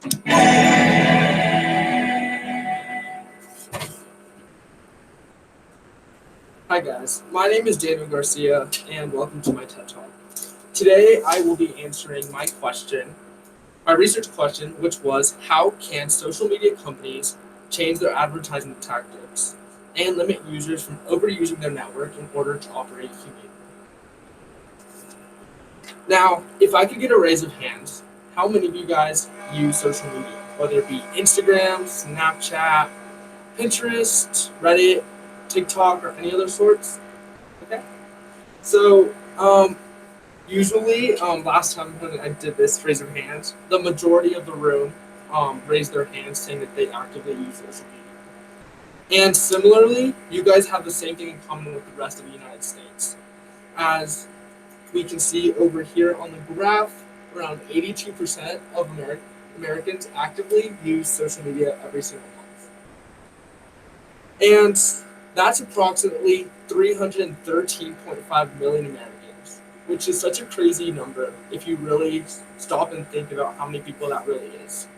Hi guys, my name is Daniel Garcia and welcome to my TED Talk. Today I will be answering my research question, which was how can social media companies change their advertising tactics and limit users from overusing their network in order to operate humanely? Now, if I could get a raise of hands, how many of you guys use social media, whether it be Instagram, Snapchat, Pinterest, Reddit, TikTok, or any other sorts? Okay. So, usually, last time when I did this raise of hands, the majority of the room raised their hands saying that they actively use social media. And similarly, you guys have the same thing in common with the rest of the United States. As we can see over here on the graph, around 82% of Americans actively use social media every single month. And that's approximately 313.5 million Americans, which is such a crazy number if you really stop and think about how many people that really is.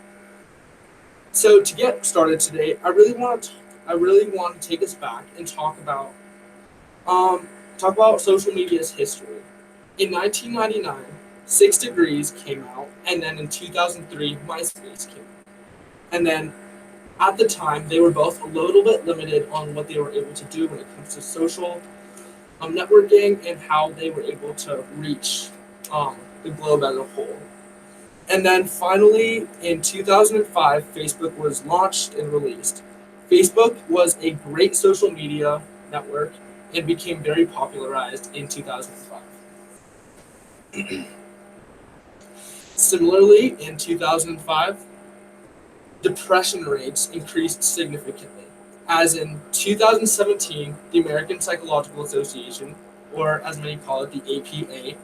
So to get started today, I really want to take us back and talk about social media's history. In 1999, 6 Degrees came out, and then in 2003, MySpace came out. And then at the time, they were both a little bit limited on what they were able to do when it comes to social networking and how they were able to reach the globe as a whole. And then finally, in 2005, Facebook was launched and released. Facebook was a great social media network and became very popularized in 2005. Similarly, in 2005, depression rates increased significantly, as in 2017, the American Psychological Association, or as many call it, the APA,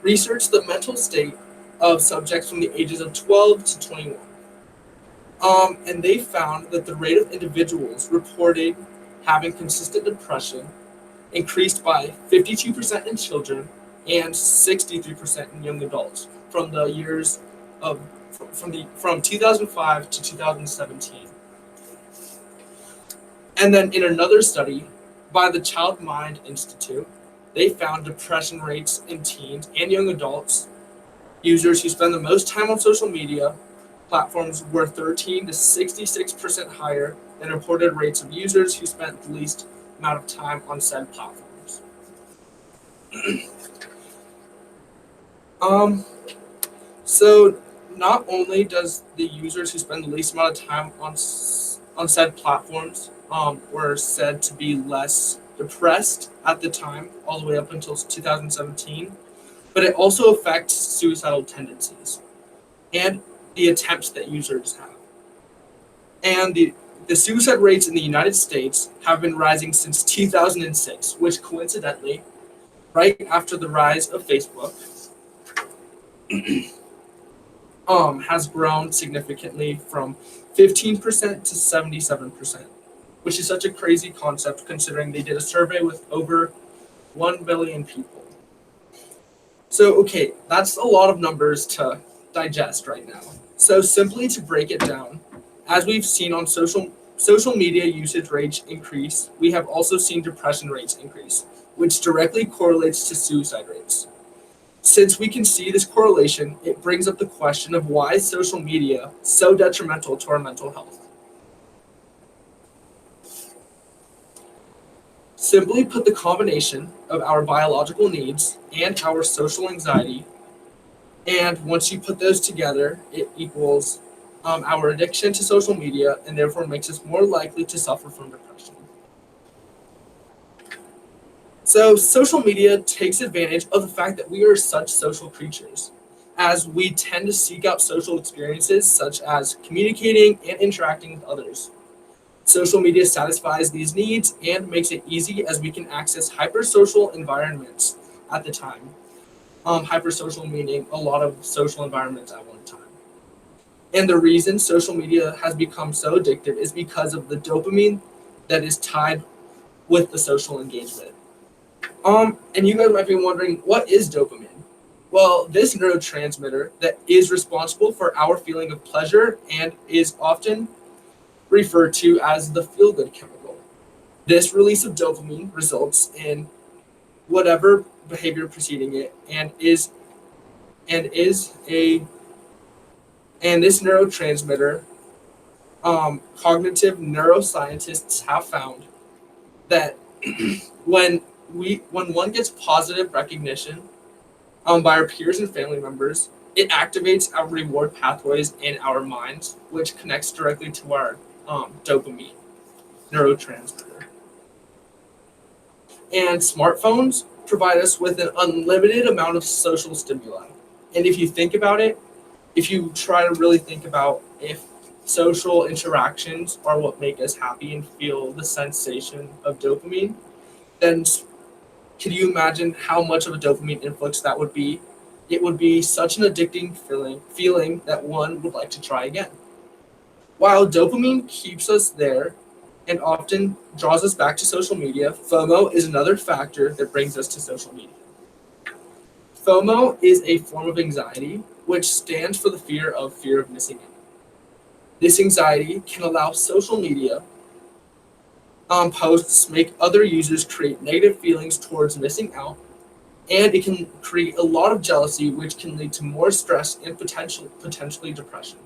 researched the mental state of subjects from the ages of 12 to 21. And they found that the rate of individuals reporting having consistent depression increased by 52% in children and 63% in young adults from the years of from 2005 to 2017. And then in another study by the Child Mind Institute, they found depression rates in teens and young adults users who spend the most time on social media platforms were 13 to 66% higher than reported rates of users who spent the least amount of time on said platforms. So not only does the users who spend the least amount of time on said platforms were said to be less depressed at the time, all the way up until 2017, but it also affects suicidal tendencies and the attempts that users have. And the suicide rates in the United States have been rising since 2006, which coincidentally, right after the rise of Facebook, has grown significantly from 15% to 77%, which is such a crazy concept considering they did a survey with over 1 billion people. So, okay, that's a lot of numbers to digest right now. So simply to break it down, as we've seen on social media usage rates increase, we have also seen depression rates increase, which directly correlates to suicide rates. Since we can see this correlation, it brings up the question of why is social media so detrimental to our mental health? Simply put, the combination of our biological needs and our social anxiety, and once you put those together, it equals our addiction to social media and therefore makes us more likely to suffer from depression. So social media takes advantage of the fact that we are such social creatures, as we tend to seek out social experiences such as communicating and interacting with others. Social media satisfies these needs and makes it easy as we can access hypersocial environments at the time. Hypersocial meaning a lot of social environments at one time. And the reason social media has become so addictive is because of the dopamine that is tied with the social engagement. And you guys might be wondering, what is dopamine? Well, this neurotransmitter that is responsible for our feeling of pleasure and is often referred to as the feel good chemical. This release of dopamine results in whatever behavior preceding it and is a and this neurotransmitter, cognitive neuroscientists have found that when when one gets positive recognition by our peers and family members, it activates our reward pathways in our minds, which connects directly to our dopamine neurotransmitter. And smartphones provide us with an unlimited amount of social stimuli. And if you think about it, if you try to really think about if social interactions are what make us happy and feel the sensation of dopamine, then can you imagine how much of a dopamine influx that would be? It would be such an addicting feeling that one would like to try again. While dopamine keeps us there and often draws us back to social media, FOMO is another factor that brings us to social media. FOMO is a form of anxiety which stands for the fear of missing out. This anxiety can allow social media posts make other users create negative feelings towards missing out, and it can create a lot of jealousy, which can lead to more stress and potentially depression.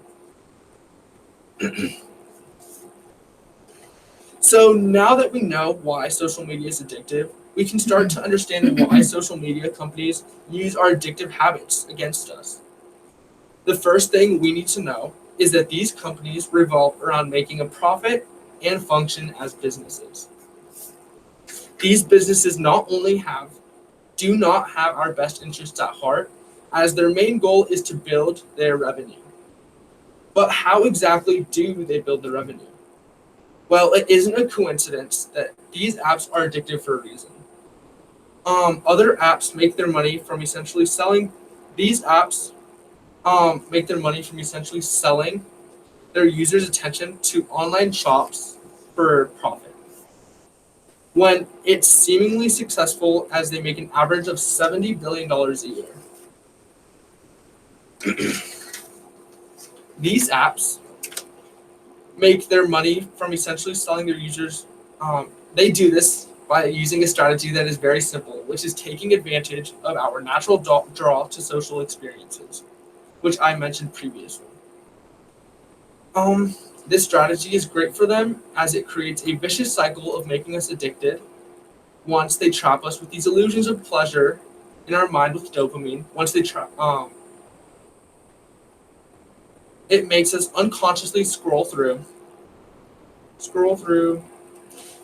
So now that we know why social media is addictive, we can start to understand why social media companies use our addictive habits against us. The first thing we need to know is that these companies revolve around making a profit and function as businesses. These businesses not only do not have our best interests at heart, as their main goal is to build their revenue. But how exactly do they build the revenue? Well, it isn't a coincidence that these apps are addictive for a reason. Other apps make their money from essentially selling. These apps make their money from essentially selling their users' attention to online shops for profit. When it's seemingly successful, as they make an average of $70 billion a year. These apps make their money from essentially selling their users. They do this by using a strategy that is very simple, which is taking advantage of our natural draw to social experiences, which I mentioned previously. This strategy is great for them as it creates a vicious cycle of making us addicted. Once they trap us with these illusions of pleasure in our mind with dopamine, it makes us unconsciously scroll through,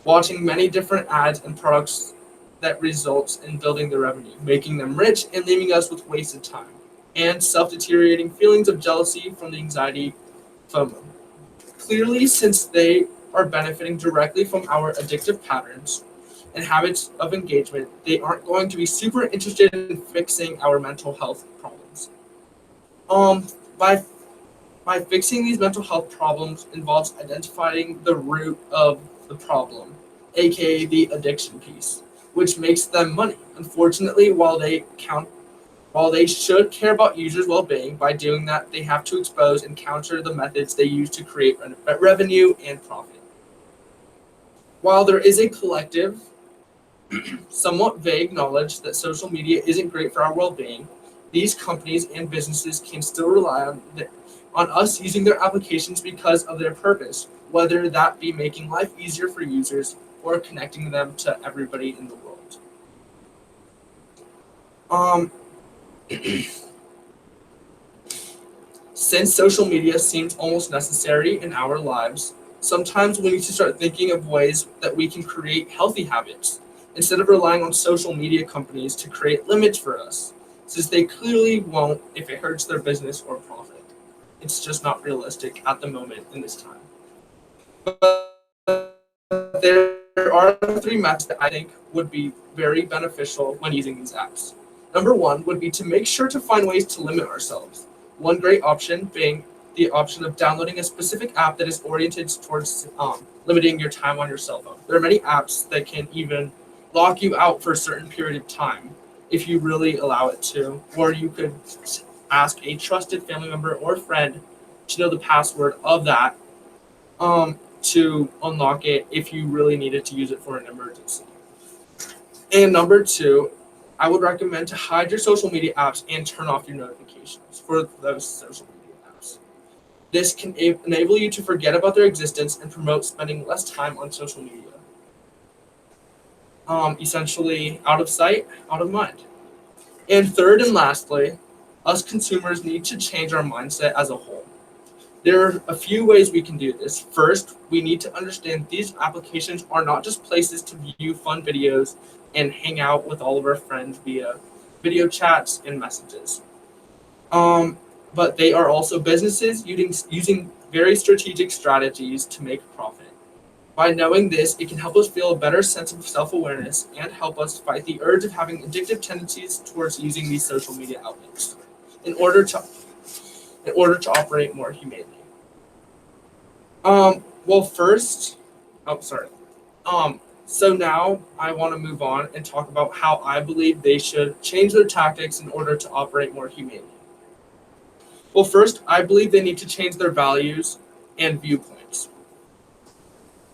watching many different ads and products that results in building the revenue, making them rich and leaving us with wasted time and self-deteriorating feelings of jealousy from the anxiety FOMO. Clearly, since they are benefiting directly from our addictive patterns and habits of engagement, they aren't going to be super interested in fixing our mental health problems. Um, by by fixing these mental health problems involves identifying the root of the problem, aka the addiction piece, which makes them money. Unfortunately, while they should care about users' well-being, by doing that, they have to expose and counter the methods they use to create revenue and profit. While there is a collective, somewhat vague knowledge that social media isn't great for our well-being, these companies and businesses can still rely on us using their applications because of their purpose, whether that be making life easier for users or connecting them to everybody in the world. Um, Since social media seems almost necessary in our lives, sometimes we need to start thinking of ways that we can create healthy habits instead of relying on social media companies to create limits for us, since they clearly won't if it hurts their business or profit. It's just not realistic at the moment in this time. But there are three methods that I think would be very beneficial when using these apps. Number one would be to make sure to find ways to limit ourselves. One great option being the option of downloading a specific app that is oriented towards limiting your time on your cell phone. There are many apps that can even lock you out for a certain period of time if you really allow it to, or you could ask a trusted family member or friend to know the password of that to unlock it if you really needed to use it for an emergency. And number two, I would recommend to hide your social media apps and turn off your notifications for those social media apps. This can enable you to forget about their existence and promote spending less time on social media. Essentially, out of sight, out of mind. And third and lastly, us consumers need to change our mindset as a whole. There are a few ways we can do this. First, we need to understand these applications are not just places to view fun videos and hang out with all of our friends via video chats and messages. But they are also businesses using very strategic strategies to make profit. By knowing this, it can help us feel a better sense of self-awareness and help us fight the urge of having addictive tendencies towards using these social media outlets in order to operate more humanely. Well, first, oh, sorry. So now I want to move on and talk about how I believe they should change their tactics in order to operate more humanely. Well, first, I believe they need to change their values and viewpoints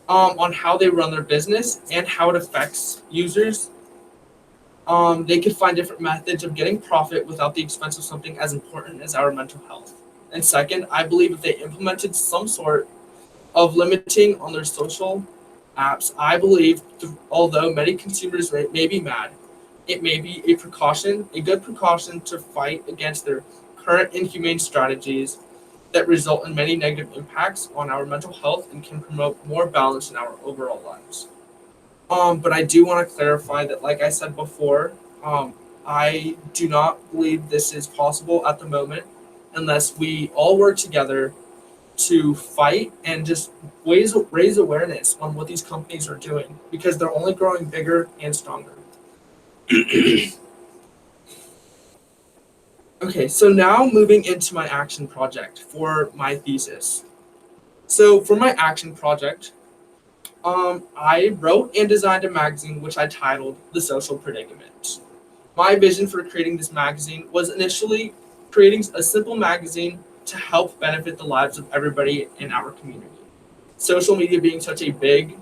on how they run their business and how it affects users. They could find different methods of getting profit without the expense of something as important as our mental health. And second, I believe if they implemented some sort of limiting on their social apps, I believe, although many consumers may be mad, it may be a good precaution to fight against their current inhumane strategies that result in many negative impacts on our mental health and can promote more balance in our overall lives. But I do want to clarify that, like I said before, I do not believe this is possible at the moment unless we all work together to fight and just raise awareness on what these companies are doing because they're only growing bigger and stronger. Okay, so now moving into my action project for my thesis. So for my action project, I wrote and designed a magazine which I titled The Social Predicament. My vision for creating this magazine was initially creating a simple magazine to help benefit the lives of everybody in our community. Social media being such a big,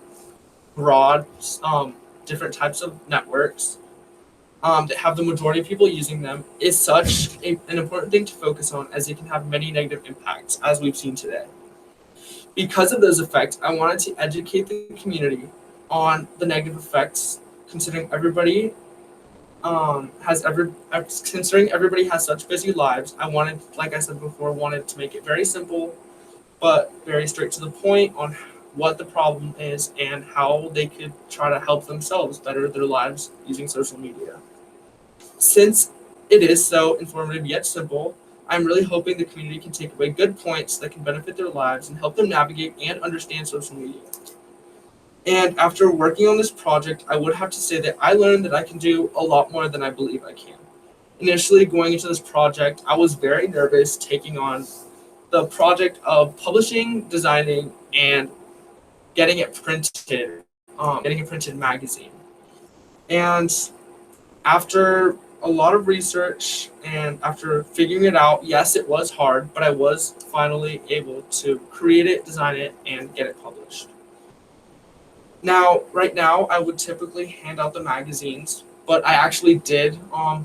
broad, different types of networks that have the majority of people using them is such an important thing to focus on as it can have many negative impacts, as we've seen today. Because of those effects, I wanted to educate the community on the negative effects, considering everybody has such busy lives. I wanted, like I said before, wanted to make it very simple, but very straight to the point on what the problem is and how they could try to help themselves better their lives using social media. Since it is so informative yet simple, I'm really hoping the community can take away good points that can benefit their lives and help them navigate and understand social media. And after working on this project, I would have to say that I learned that I can do a lot more than I believe I can. Initially, going into this project, I was very nervous taking on the project of publishing, designing, and getting it printed magazine. And after a lot of research and after figuring it out, yes, it was hard, but I was finally able to create it, design it, and get it published. Now, right now, I would typically hand out the magazines, but I actually did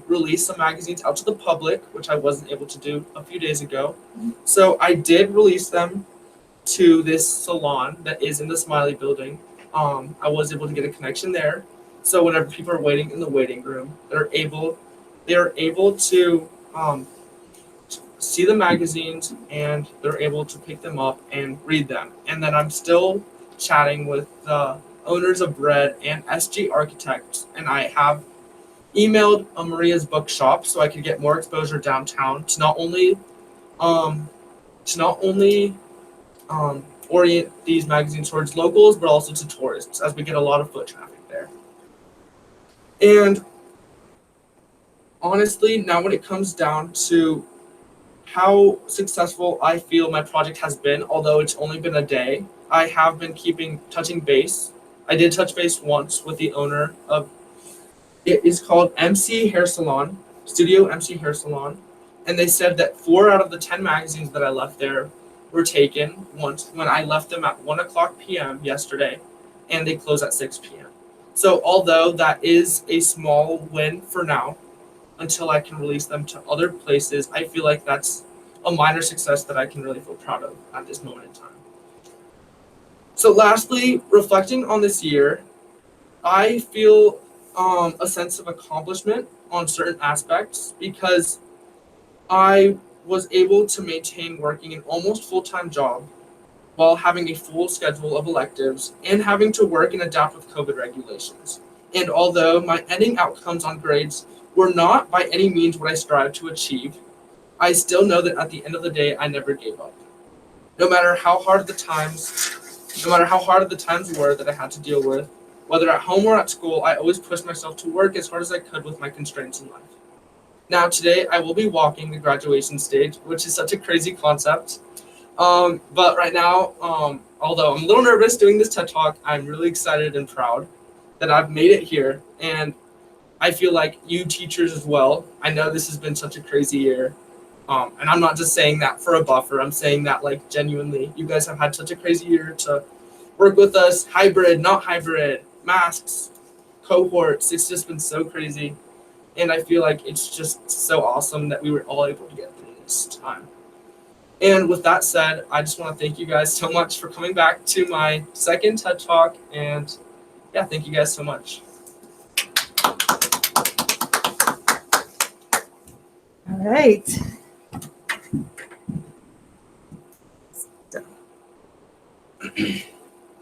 release some magazines out to the public, which I wasn't able to do a few days ago. So I did release them to this salon that is in the Smiley building. I was able to get a connection there. So whenever people are waiting in the waiting room, they're able to see the magazines and they're able to pick them up and read them. And then I'm still chatting with the owners of Bread and SG Architects, and I have emailed Maria's Bookshop so I could get more exposure downtown to not only orient these magazines towards locals, but also to tourists, as we get a lot of foot traffic there. And honestly, now when it comes down to how successful I feel my project has been, although it's only been a day, I have been touching base. I did touch base once with the owner of It is called MC Hair Salon, Studio MC Hair Salon. And they said that 4 out of the 10 magazines that I left there were taken once when I left them at 1 o'clock p.m. yesterday, and they close at 6 p.m. So although that is a small win for now, until I can release them to other places, I feel like that's a minor success that I can really feel proud of at this moment in time. So lastly, reflecting on this year, I feel a sense of accomplishment on certain aspects because I was able to maintain working an almost full-time job while having a full schedule of electives and having to work and adapt with COVID regulations. And although my ending outcomes on grades were not by any means what I strived to achieve, I still know that at the end of the day, I never gave up. No matter how hard the times, no matter how hard the times were that I had to deal with, whether at home or at school, I always pushed myself to work as hard as I could with my constraints in life. Now today, I will be walking the graduation stage, which is such a crazy concept. But right now, although I'm a little nervous doing this TED Talk, I'm really excited and proud that I've made it here. And I feel like you teachers as well. I know this has been such a crazy year. And I'm not just saying that for a buffer. I'm saying that like genuinely, you guys have had such a crazy year to work with us, hybrid, not hybrid, masks, cohorts. It's just been so crazy. And I feel like it's just so awesome that we were all able to get through this time. And with that said, I just want to thank you guys so much for coming back to my second TED Talk. And yeah, thank you guys so much. All right. So.